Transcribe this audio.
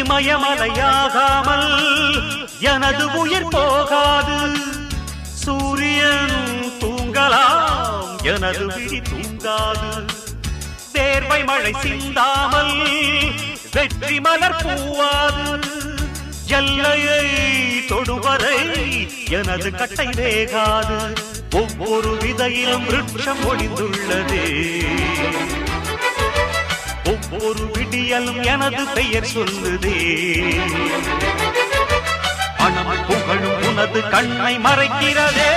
இமயமலையாகாமல் எனது உயிர் போகாது. சூரியன் தூங்கலாம், எனது விழி தூங்காது. தேர்வை மழை சிந்தாமல் வெற்றி மலர் பூவாது. எல்லையை தொடுவரை எனது கட்டை வேகாது. ஒவ்வொரு விதையிலும் விருட்சம் ஒளிந்துள்ளதே. ஒவ்வொரு விடியலும் எனது பெயர் சொல்லுதே. பணம் புகழும் உனது கண்ணை மறைக்கிறதே.